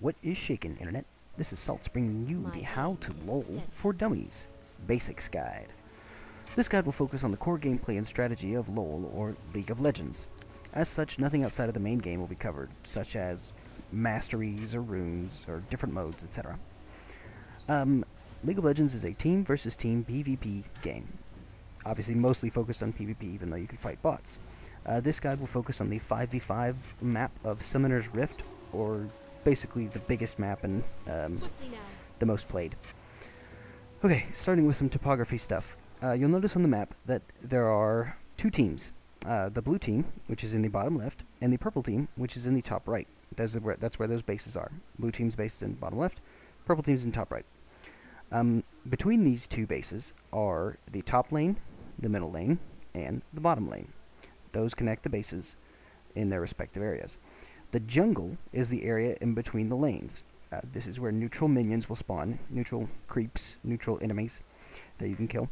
What is shaking, Internet? This is Saltz bringing you the How to LoL for Dummies Basics Guide. This guide will focus on the core gameplay and strategy of LoL, or League of Legends. As such, nothing outside of the main game will be covered, such as masteries or runes or different modes, etc. League of Legends is a team versus team PvP game. Obviously mostly focused on PvP, even though you can fight bots. This guide will focus on the 5v5 map of Summoner's Rift, or basically the biggest map and the most played. Okay, starting with some topography stuff. You'll notice on the map that there are two teams. The blue team, which is in the bottom left, and the purple team, which is in the top right. That's where those bases are. Blue team's base is in bottom left, purple team's in top right. Between these two bases are the top lane, the middle lane, and the bottom lane. Those connect the bases in their respective areas. The jungle is the area in between the lanes. This is where neutral minions will spawn, neutral creeps, neutral enemies that you can kill.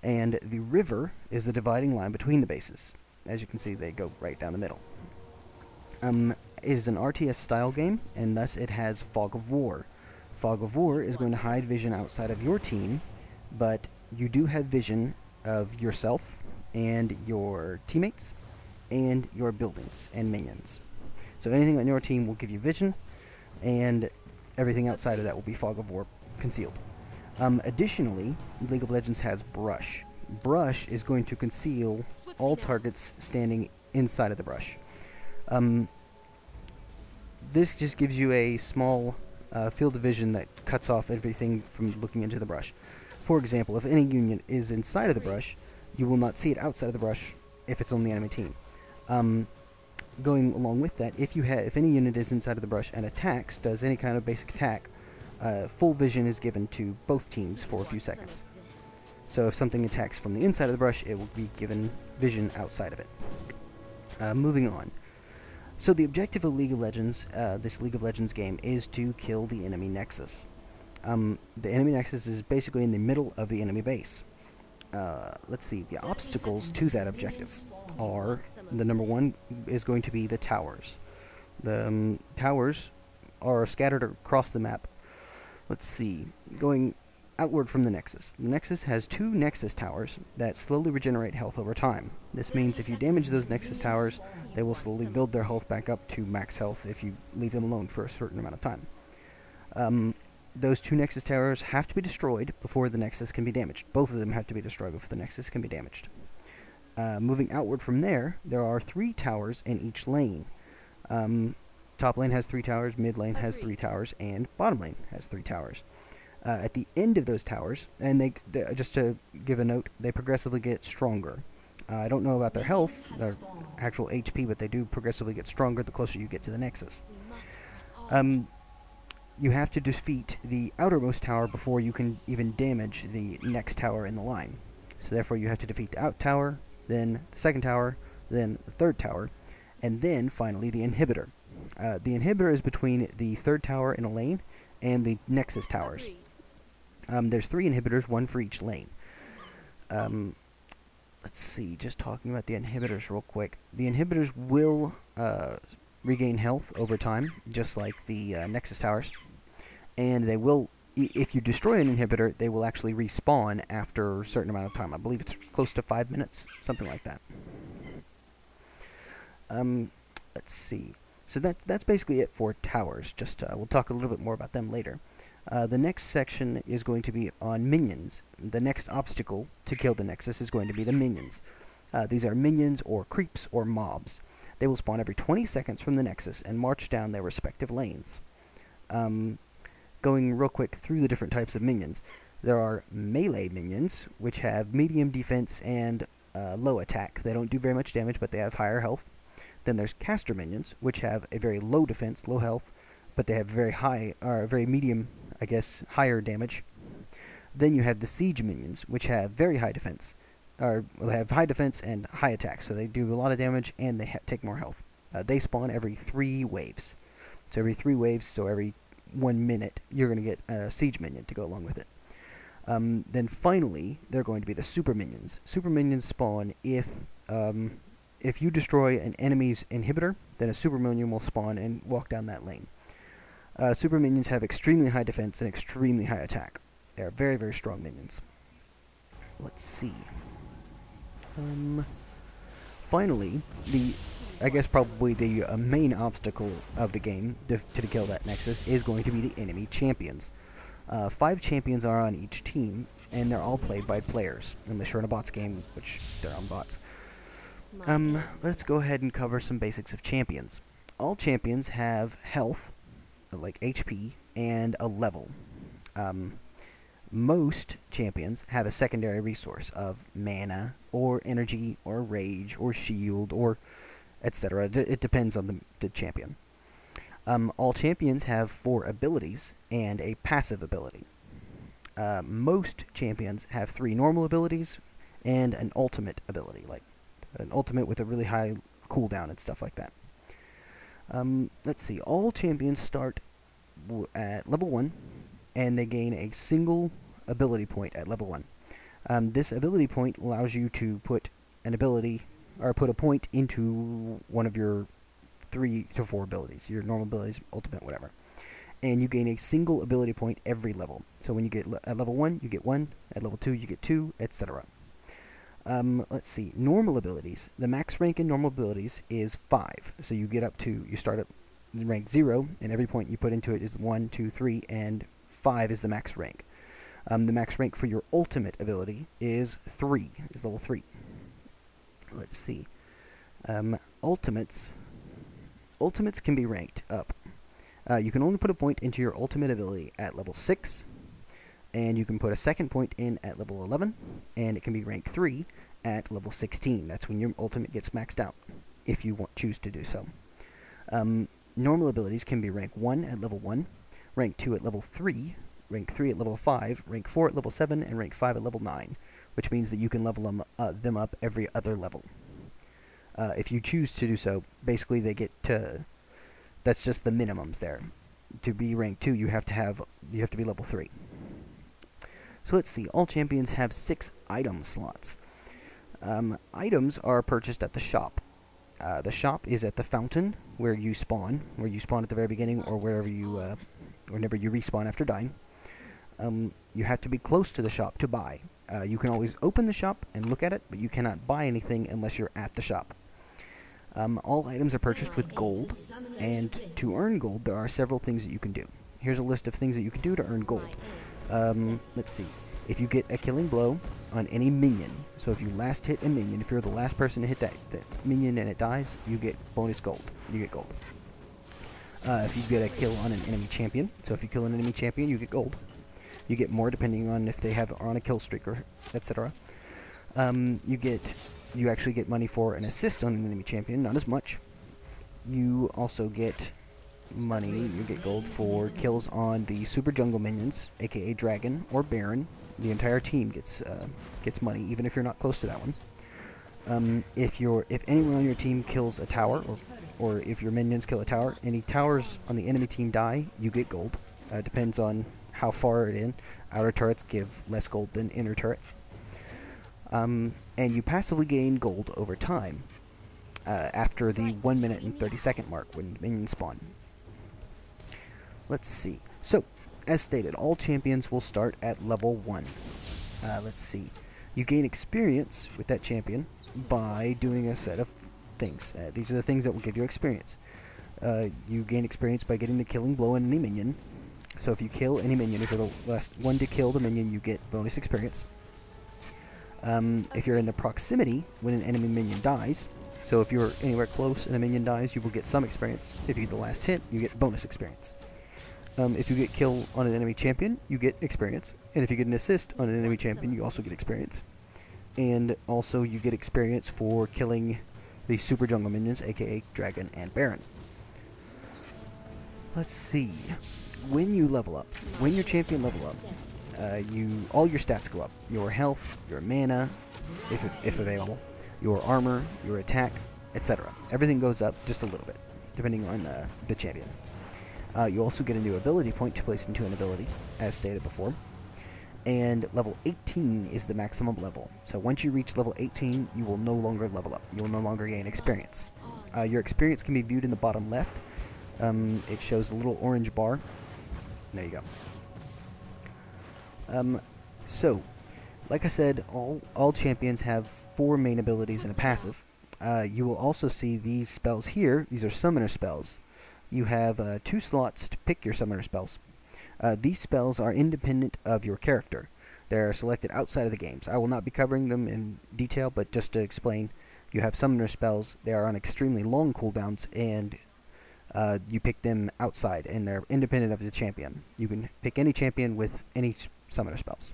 And the river is the dividing line between the bases. As you can see, they go right down the middle. It is an RTS style game, and thus it has Fog of War. Fog of War is going to hide vision outside of your team, but you do have vision of yourself and your teammates and your buildings and minions. So anything on your team will give you vision, and everything outside of that will be Fog of War concealed. Additionally, League of Legends has Brush. Brush is going to conceal all targets standing inside of the brush. This just gives you a small field of vision that cuts off everything from looking into the brush. For example, if any unit is inside of the brush, you will not see it outside of the brush if it's on the enemy team. Going along with that, if any unit is inside of the brush and attacks, does any kind of basic attack, full vision is given to both teams for a few seconds. So if something attacks from the inside of the brush, it will be given vision outside of it. Moving on. So the objective of League of Legends, this League of Legends game, is to kill the enemy nexus. The enemy nexus is basically in the middle of the enemy base. Let's see, the obstacles to that objective are, the number one is going to be the towers. The towers are scattered across the map. Let's see, going outward from the nexus. The nexus has two nexus towers that slowly regenerate health over time. This means if you damage those nexus towers, they will slowly build their health back up to max health if you leave them alone for a certain amount of time. Those two nexus towers have to be destroyed before the nexus can be damaged. Both of them have to be destroyed before the nexus can be damaged. Moving outward from there, there are 3 towers in each lane. Top lane has 3 towers, mid lane has 3 towers, and bottom lane has 3 towers. At the end of those towers, and they just to give a note, they progressively get stronger. I don't know about their health, their actual HP, but they do progressively get stronger the closer you get to the nexus. You have to defeat the outermost tower before you can even damage the next tower in the line. So therefore you have to defeat the out tower, then the second tower, then the third tower, and then finally the inhibitor. The inhibitor is between the third tower in a lane and the nexus towers. There's 3 inhibitors, 1 for each lane. Let's see, just talking about the inhibitors real quick. The inhibitors will regain health over time, just like the nexus towers. And they will, if you destroy an inhibitor, they will actually respawn after a certain amount of time. I believe it's close to 5 minutes, something like that. Let's see. So that's basically it for towers. Just we'll talk a little bit more about them later. The next section is going to be on minions. The next obstacle to kill the nexus is going to be the minions. These are minions or creeps or mobs. They will spawn every 20 seconds from the nexus and march down their respective lanes. Going real quick through the different types of minions. There are melee minions, which have medium defense and low attack. They don't do very much damage, but they have higher health. Then there's caster minions, which have a very low defense, low health, but they have very high, or very medium, I guess, higher damage. Then you have the siege minions, which have very high defense, or well, they have high defense and high attack, so they do a lot of damage and they take more health. They spawn every 3 waves. So every 3 waves, so every 1 minute, you're going to get a siege minion to go along with it. Then finally, they're going to be the super minions. Super minions spawn if you destroy an enemy's inhibitor, then a super minion will spawn and walk down that lane. Super minions have extremely high defense and extremely high attack. They are very, very strong minions. Let's see. Finally, I guess probably the main obstacle of the game to kill that Nexus is going to be the enemy champions. 5 champions are on each team, and they're all played by players, unless you're in a bots game, which they're on bots. Let's go ahead and cover some basics of champions. All champions have health, like HP, and a level. Most champions have a secondary resource of mana, or energy, or rage, or shield, or etc. It depends on the champion. All champions have 4 abilities and a passive ability. Most champions have 3 normal abilities and an ultimate ability, like an ultimate with a really high cooldown and stuff like that. Let's see, all champions start at level 1, and they gain a single ability point at level 1. This ability point allows you to put an ability, or put a point into one of your 3 to 4 abilities, your normal abilities, ultimate, whatever. And you gain a single ability point every level. So when you get at level 1, you get 1, at level 2, you get 2, etc. Let's see, normal abilities. The max rank in normal abilities is 5. So you get up to, you start at rank 0, and every point you put into it is 1, 2, 3, and 5 is the max rank. The max rank for your ultimate ability is 3, is level 3. Let's see. Ultimates can be ranked up. You can only put a point into your ultimate ability at level 6, and you can put a second point in at level 11, and it can be rank 3 at level 16. That's when your ultimate gets maxed out, if you choose to do so. Normal abilities can be rank 1 at level 1, rank 2 at level 3, rank 3 at level 5, rank 4 at level 7, and rank 5 at level 9, which means that you can level them up every other level. If you choose to do so, basically they get to, that's just the minimums there. To be rank 2, you have to be level 3. So let's see, all champions have 6 item slots. Items are purchased at the shop. The shop is at the fountain where you spawn at the very beginning, or wherever you, whenever you respawn after dying. You have to be close to the shop to buy. You can always open the shop and look at it, but you cannot buy anything unless you're at the shop. All items are purchased with gold, and to earn gold, there are several things that you can do. Here's a list of things that you can do to earn gold. Let's see. If you get a killing blow on any minion, so if you last hit a minion, if you're the last person to hit that minion and it dies, you get bonus gold. You get gold. If you get a kill on an enemy champion, so if you kill an enemy champion, you get gold. You get more depending on if they are on a kill streak, or etc. You actually get money for an assist on an enemy champion, not as much. You also get money, you get gold for kills on the super jungle minions, aka Dragon or Baron. The entire team gets money, even if you're not close to that one. If anyone on your team kills a tower, or if your minions kill a tower, any towers on the enemy team die, you get gold. Depends on how far it in. Outer turrets give less gold than inner turrets. And you passively gain gold over time, after the 1 minute and 30 second mark when minions spawn. Let's see. So, as stated, all champions will start at level 1. Let's see. You gain experience with that champion by doing a set of things. These are the things that will give you experience. You gain experience by getting the killing blow on any minion. So if you kill any minion, if you're the last one to kill the minion, you get bonus experience. If you're in the proximity when an enemy minion dies, so if you're anywhere close and a minion dies, you will get some experience. If you get the last hit, you get bonus experience. If you get kill on an enemy champion, you get experience. And if you get an assist on an enemy champion, you also get experience. And also you get experience for killing the super jungle minions, aka Dragon and Baron. Let's see. When you level up, when your champion level up, all your stats go up. Your health, your mana, if available, your armor, your attack, etc. Everything goes up just a little bit, depending on the champion. You also get a new ability point to place into an ability, as stated before. And level 18 is the maximum level. So once you reach level 18, you will no longer level up. You will no longer gain experience. Your experience can be viewed in the bottom left, it shows a little orange bar. There you go. So, like I said, all champions have 4 main abilities and a passive. You will also see these spells here. These are summoner spells. You have 2 slots to pick your summoner spells. These spells are independent of your character. They're selected outside of the games. I will not be covering them in detail, but just to explain, you have summoner spells. They are on extremely long cooldowns, and you pick them outside, and they're independent of the champion. You can pick any champion with any summoner spells.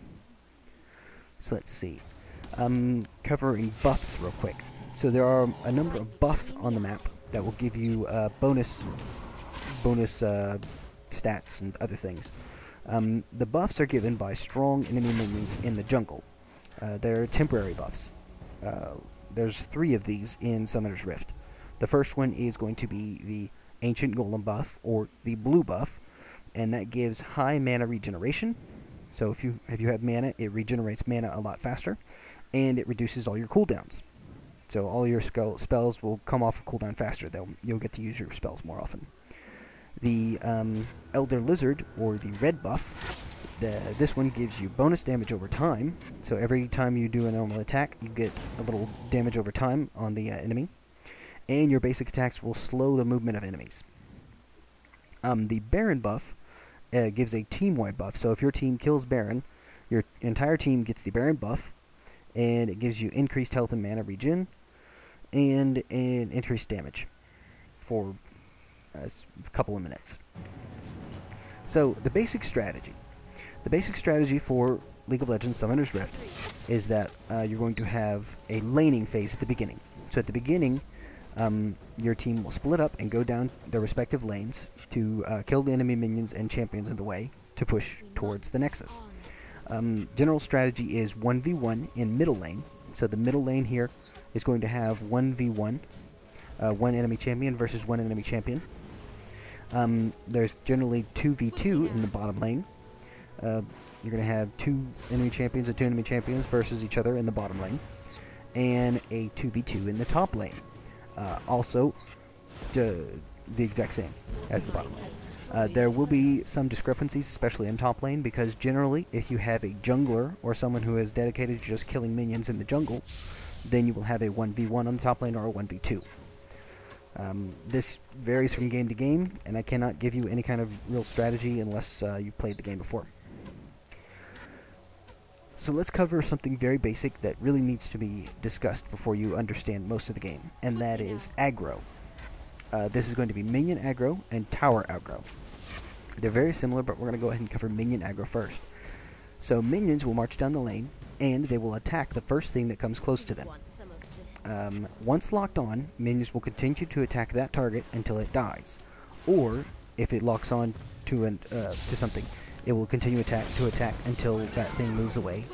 So let's see. Covering buffs real quick. So there are a number of buffs on the map that will give you bonus stats and other things. The buffs are given by strong enemy minions in the jungle. They're temporary buffs. There's 3 of these in Summoner's Rift. The first one is going to be the Ancient Golem buff, or the blue buff, and that gives high mana regeneration. So if you have mana, it regenerates mana a lot faster, and it reduces all your cooldowns. So all your spells will come off of cooldown faster. You'll get to use your spells more often. The Elder Lizard, or the red buff, this one gives you bonus damage over time. So every time you do a normal attack, you get a little damage over time on the enemy. And your basic attacks will slow the movement of enemies. The Baron buff gives a team-wide buff. So if your team kills Baron, your entire team gets the Baron buff, and it gives you increased health and mana regen, and increased damage for a couple of minutes. So the basic strategy for League of Legends Summoner's Rift is that you're going to have a laning phase at the beginning. So at the beginning, your team will split up and go down their respective lanes to kill the enemy minions and champions in the way to push towards the Nexus. General strategy is 1v1 in middle lane. So the middle lane here is going to have 1v1, one enemy champion versus one enemy champion. There's generally 2v2 in the bottom lane. You're going to have 2 enemy champions and 2 enemy champions versus each other in the bottom lane, and a 2v2 in the top lane. Also, the exact same as the bottom lane. There will be some discrepancies, especially in top lane, because generally, if you have a jungler or someone who is dedicated to just killing minions in the jungle, then you will have a 1v1 on the top lane or a 1v2. This varies from game to game, and I cannot give you any kind of real strategy unless you've played the game before. So let's cover something very basic that really needs to be discussed before you understand most of the game, and that is aggro. This is going to be minion aggro and tower aggro. They're very similar, but we're going to go ahead and cover minion aggro first. So minions will march down the lane, and they will attack the first thing that comes close to them. Once locked on, minions will continue to attack that target until it dies. Or, if it locks on to something, it will continue to attack until that thing moves away,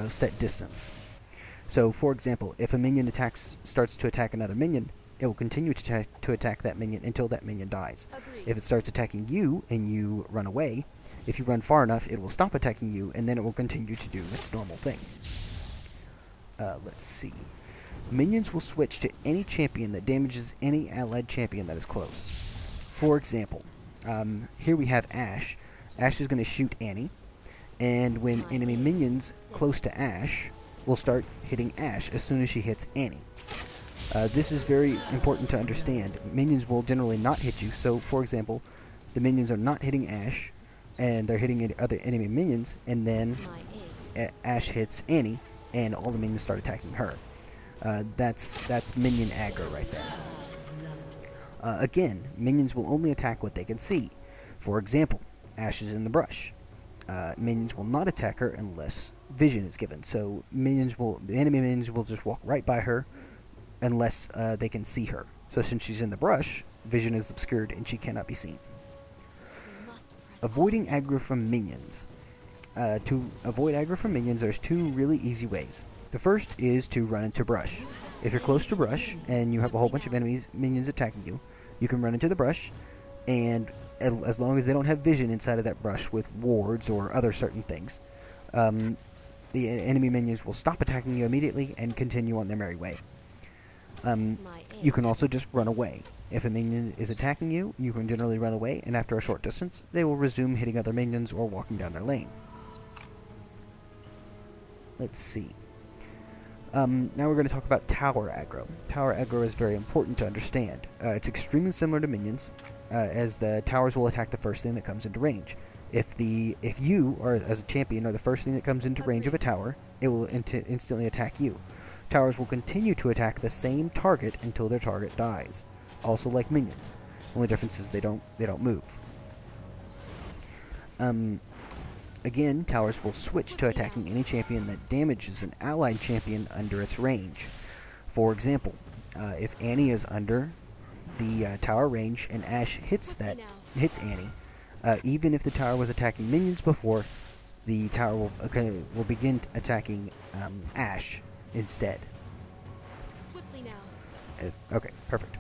set distance. So, for example, if a minion starts to attack another minion, it will continue to attack that minion until that minion dies. If it starts attacking you and you run away, if you run far enough, it will stop attacking you, and then it will continue to do its normal thing. Let's see. Minions will switch to any champion that damages any allied champion that is close. For example, here we have Ashe. Ashe is going to shoot Annie, and when enemy minions close to Ashe will start hitting Ashe as soon as she hits Annie. This is very important to understand. Minions will generally not hit you, so for example, the minions are not hitting Ashe, and they're hitting other enemy minions, and then Ashe hits Annie, and all the minions start attacking her. That's minion aggro right there. Again, minions will only attack what they can see. For example, Ashe is in the brush. Minions will not attack her unless vision is given. So the enemy minions will just walk right by her unless they can see her. So since she's in the brush, vision is obscured and she cannot be seen. Avoiding aggro from minions. To avoid aggro from minions, there's 2 really easy ways. The first is to run into brush. If you're close to brush and you have a whole bunch of minions attacking you, you can run into the brush, and as long as they don't have vision inside of that brush with wards or other certain things, the enemy minions will stop attacking you immediately and continue on their merry way. You can also just run away. If a minion is attacking you, you can generally run away, and after a short distance, they will resume hitting other minions or walking down their lane. Let's see. Now we're going to talk about tower aggro. Tower aggro is very important to understand. It's extremely similar to minions, as the towers will attack the first thing that comes into range. If you, or as a champion, are the first thing that comes into range of a tower, it will instantly attack you. Towers will continue to attack the same target until their target dies. Also like minions. Only difference is they don't move. Again, towers will switch to attacking any champion that damages an allied champion under its range. For example, if Annie is under the tower range and Ashe hits Annie, even if the tower was attacking minions before, the tower will begin attacking Ashe instead. Okay, perfect.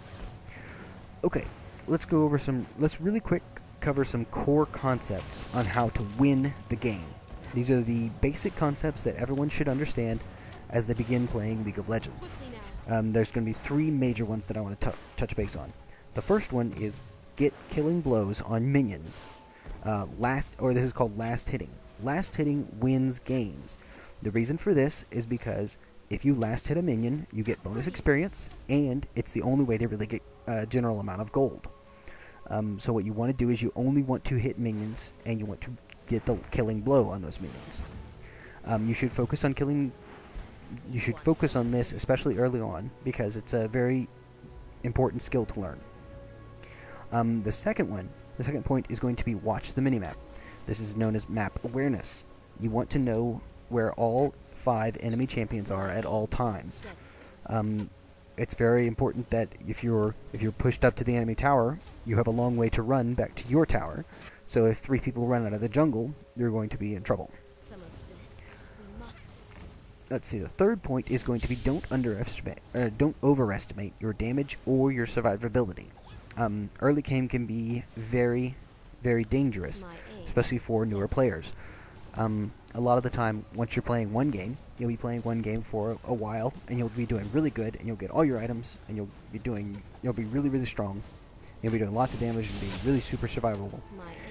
Okay, let's really quick cover some core concepts on how to win the game. These are the basic concepts that everyone should understand as they begin playing League of Legends. There's going to be three major ones that I want to touch base on. The first one is get killing blows on minions. This is called last hitting. Last hitting wins games. The reason for this is because if you last hit a minion, you get bonus experience, and it's the only way to really get a general amount of gold. So what you want to do is you only want to hit minions, and you want to get the killing blow on those minions. You should focus on this, especially early on, because it's a very important skill to learn. The second point is going to be watch the minimap. This is known as map awareness. You want to know where all 5 enemy champions are at all times. It's very important that if you're pushed up to the enemy tower, you have a long way to run back to your tower. So if 3 people run out of the jungle, you're going to be in trouble. Let's see. The third point is going to be don't overestimate your damage or your survivability. Early game can be very, very dangerous, especially for newer players. A lot of the time, once you're playing one game, you'll be playing one game for a while, and you'll be doing really good, and you'll get all your items, and you'll be really, really strong. You'll be doing lots of damage and being really super survivable.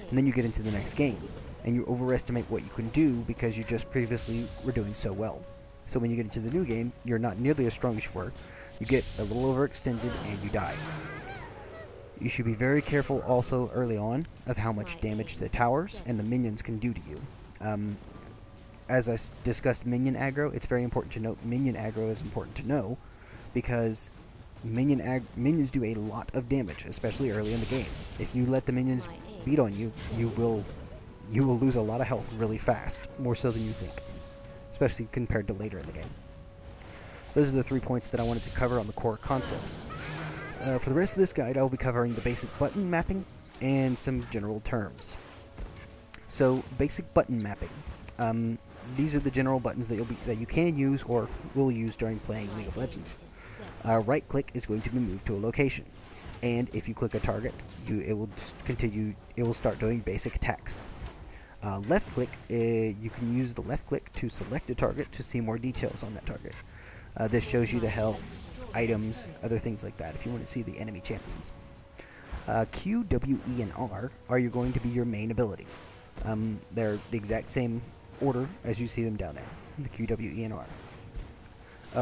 And then you get into the next game, and you overestimate what you can do because you just previously were doing so well. So when you get into the new game, you're not nearly as strong as you were. You get a little overextended, and you die. You should be very careful also early on of how much damage the towers and the minions can do to you. As I discussed minion aggro, it's very important to note minion aggro is important to know because minions do a lot of damage, especially early in the game. If you let the minions beat on you, you will lose a lot of health really fast, more so than you think, especially compared to later in the game. Those are the 3 points that I wanted to cover on the core concepts. For the rest of this guide, I will be covering the basic button mapping and some general terms. So, basic button mapping. These are the general buttons that you can use or will use during playing League of Legends. Right click is going to be moved to a location, and if you click a target, it will start doing basic attacks. Left click, you can use the left click to select a target to see more details on that target. This shows you the health, items, other things like that if you want to see the enemy champions. Q, W, E, and R are going to be your main abilities. They're the exact same order as you see them down there, the Q, W, E, and R.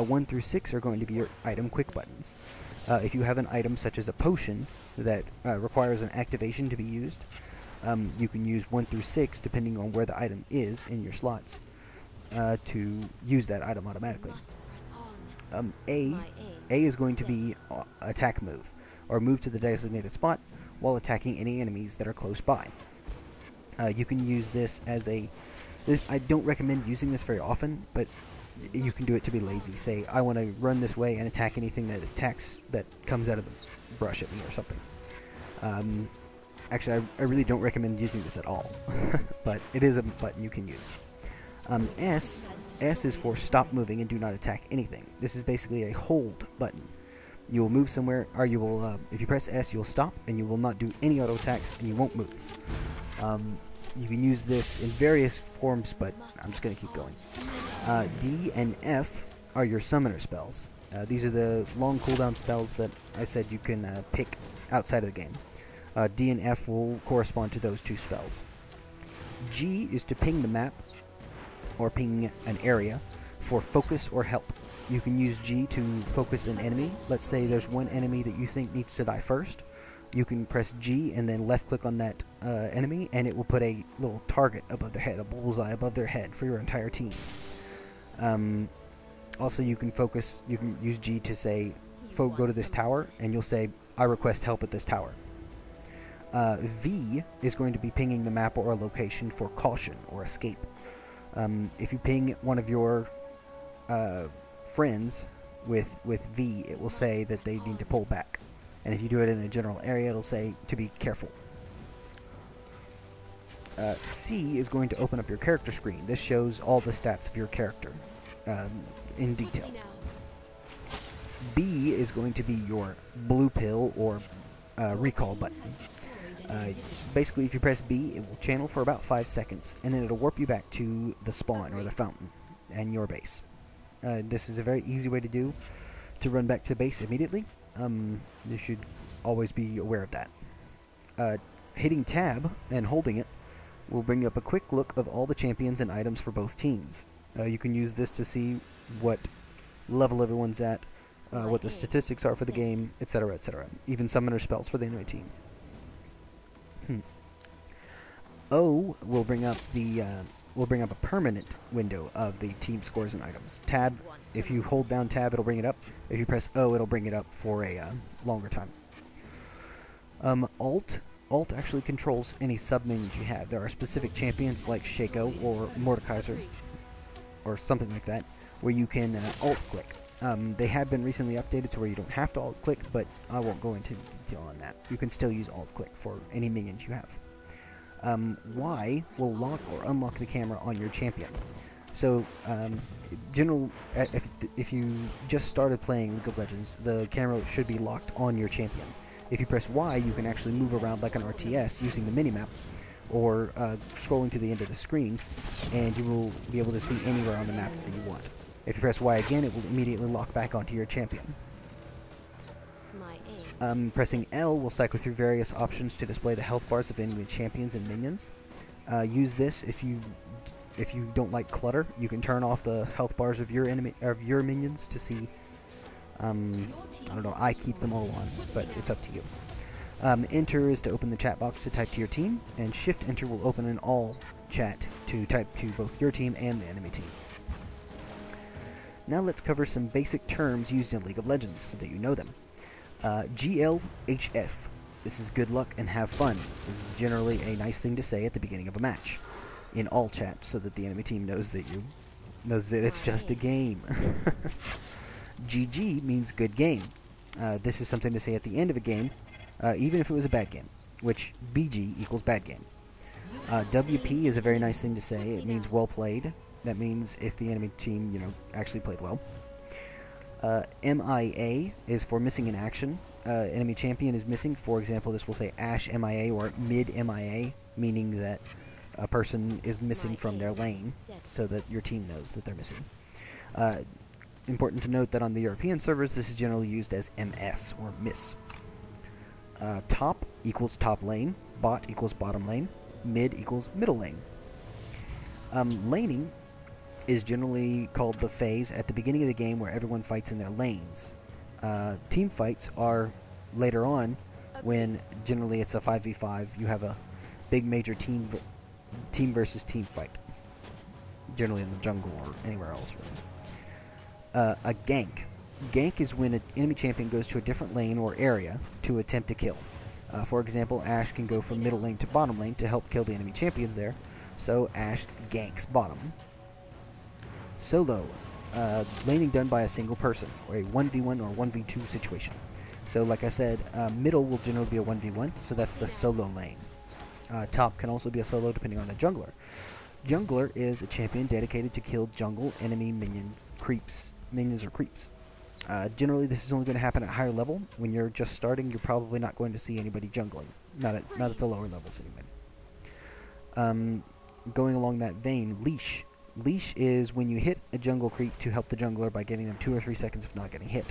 1 through 6 are going to be your item quick buttons. If you have an item such as a potion that requires an activation to be used, you can use 1 through 6 depending on where the item is in your slots to use that item automatically. A is going to be attack move, or move to the designated spot while attacking any enemies that are close by. You can use this as I don't recommend using this very often, but you can do it to be lazy. Say, I want to run this way and attack anything that comes out of the brush at me or something. Actually, I really don't recommend using this at all, but it is a button you can use. S is for stop moving and do not attack anything. This is basically a hold button. You will move somewhere, or you will, if you press S, you will stop, and you will not do any auto attacks, and you won't move. You can use this in various forms, but I'm just going to keep going. D and F are your summoner spells. These are the long cooldown spells that I said you can pick outside of the game. D and F will correspond to those two spells. G is to ping the map, or ping an area, for focus or help. You can use G to focus an enemy. Let's say there's one enemy that you think needs to die first. You can press G and then left click on that enemy, and it will put a little target above their head, a bullseye above their head for your entire team. Also, you can use G to say, go to this tower, and you'll say, I request help at this tower. V is going to be pinging the map or a location for caution or escape. If you ping one of your friends with V, it will say that they need to pull back. And if you do it in a general area, it'll say to be careful. C is going to open up your character screen. This shows all the stats of your character in detail. B is going to be your blue pill or recall button. Basically, if you press B, it will channel for about 5 seconds, and then it'll warp you back to the spawn or the fountain and your base. This is a very easy way to run back to base immediately. You should always be aware of that. Hitting tab and holding it will bring up a quick look of all the champions and items for both teams. You can use this to see what level everyone's at, what the statistics are for the game, etc., etc. Even summoner spells for the enemy team. O will bring up a permanent window of the team scores and items. Tab, if you hold down tab, it'll bring it up. If you press O, it'll bring it up for a longer time. Alt actually controls any sub-minions you have. There are specific champions like Shaco or Mordekaiser, or something like that, where you can alt-click. They have been recently updated to where you don't have to alt-click, but I won't go into detail on that. You can still use alt-click for any minions you have. Y will lock or unlock the camera on your champion. So, if you just started playing League of Legends, the camera should be locked on your champion. If you press Y, you can actually move around like an RTS using the minimap, or scrolling to the end of the screen, and you will be able to see anywhere on the map that you want. If you press Y again, it will immediately lock back onto your champion. Pressing L will cycle through various options to display the health bars of enemy champions and minions. Use this if you don't like clutter. You can turn off the health bars of your minions to see. I don't know. I keep them all on, but it's up to you. Enter is to open the chat box to type to your team, and Shift Enter will open an all chat to type to both your team and the enemy team. Now let's cover some basic terms used in League of Legends so that you know them. GLHF. This is good luck and have fun. This is generally a nice thing to say at the beginning of a match in all chat so that the enemy team knows that it's just a game. GG means good game. This is something to say at the end of a game, even if it was a bad game, which BG equals bad game. WP is a very nice thing to say. It means well played. That means if the enemy team, actually played well. MIA is for missing in action. Enemy champion is missing. For example, this will say Ashe MIA or mid MIA, meaning that a person is missing from their lane, so that your team knows that they're missing. Important to note that on the European servers, this is generally used as MS, or miss. Top equals top lane, bot equals bottom lane, mid equals middle lane. Laning is generally called the phase at the beginning of the game where everyone fights in their lanes. Team fights are later on, when generally it's a 5v5. You have a big major team versus team fight, generally in the jungle or anywhere else, really. A gank. Gank is when an enemy champion goes to a different lane or area to attempt to kill. For example, Ashe can go from middle lane to bottom lane to help kill the enemy champions there, so Ashe ganks bottom. Solo. Laning done by a single person, or a 1v1 or 1v2 situation. So like I said, middle will generally be a 1v1, so that's the solo lane. Top can also be a solo depending on the jungler. Jungler is a champion dedicated to kill jungle enemy minions or creeps. Generally this is only going to happen at higher level. When you're just starting, you're probably not going to see anybody jungling. Not at the lower levels anyway. Going along that vein, leash Leash is when you hit a jungle creep to help the jungler by giving them 2 or 3 seconds of not getting hit.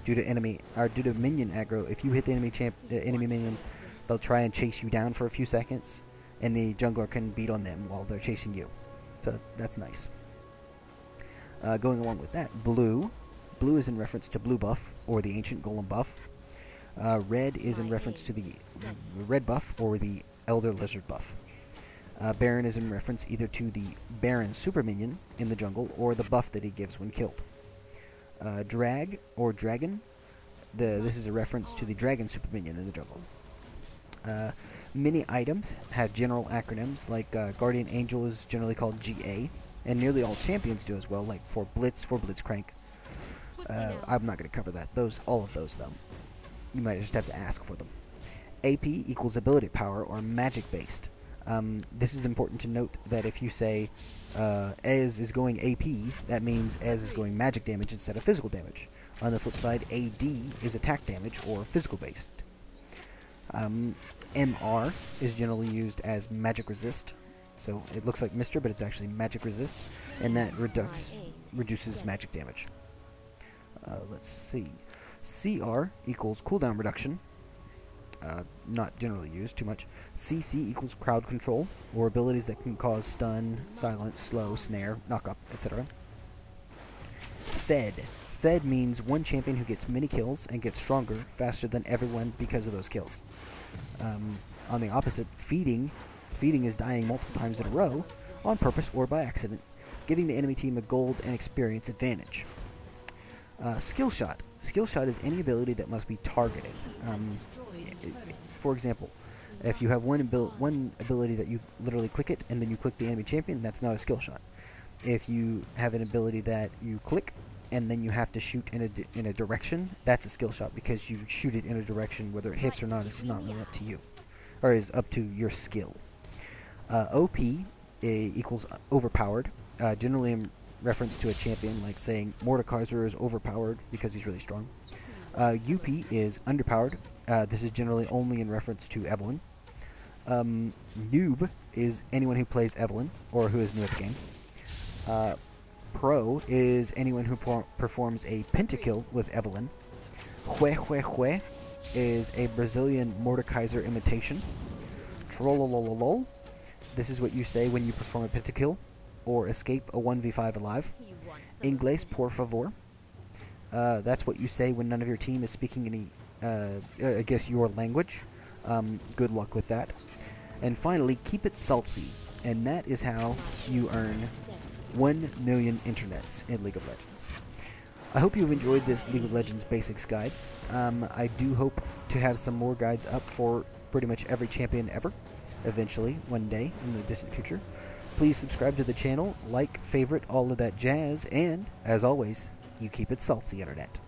Due to minion aggro, if you hit the enemy minions, they'll try and chase you down for a few seconds, and the jungler can beat on them while they're chasing you. So that's nice. Going along with that, Blue. Blue is in reference to Blue buff, or the Ancient Golem buff. Red is in reference to the Red buff, or the Elder Lizard buff. Baron is in reference either to the Baron super minion in the jungle, or the buff that he gives when killed. Drag, or Dragon. This is a reference to the Dragon super minion in the jungle. Many items have general acronyms, like Guardian Angel is generally called GA, and nearly all champions do as well, like for Blitzcrank. I'm not going to cover that. All of those, though. You might just have to ask for them. AP equals ability power, or magic based. This is important to note that if you say Ez is going AP, that means Ez is going magic damage instead of physical damage. On the flip side, AD is attack damage, or physical based. MR is generally used as magic resist. So it looks like Mr., but it's actually magic resist, and that reduces magic damage. Let's see. CR equals cooldown reduction. Not generally used too much. CC equals crowd control, or abilities that can cause stun, silence, slow, snare, knock up, etc. Fed. Fed means one champion who gets many kills and gets stronger faster than everyone because of those kills. On the opposite, feeding. Feeding is dying multiple times in a row, on purpose or by accident, giving the enemy team a gold and experience advantage. Skill shot. Skill shot is any ability that must be targeted. For example, if you have one ability that you literally click it and then you click the enemy champion, that's not a skill shot. If you have an ability that you click and then you have to shoot in a direction, that's a skill shot, because you shoot it in a direction. Whether it hits or not is not really up to you, or is up to your skill. OP equals overpowered, generally in reference to a champion, like saying Mordekaiser is overpowered because he's really strong. UP is underpowered. This is generally only in reference to Evelyn. Noob is anyone who plays Evelyn, or who is new at the game. Pro is anyone who performs a pentakill with Evelyn. Hue is a Brazilian Mordekaiser imitation. Trollololol. This is what you say when you perform a pentakill or escape a 1v5 alive. Inglés por favor. That's what you say when none of your team is speaking any, I guess, your language. Good luck with that. And finally, keep it salty. And that is how you earn 1 million internets in League of Legends. I hope you've enjoyed this League of Legends basics guide. I do hope to have some more guides up for pretty much every champion ever, eventually, one day in the distant future. Please subscribe to the channel, like, favorite, all of that jazz, and, as always, you keep it salty, Internet.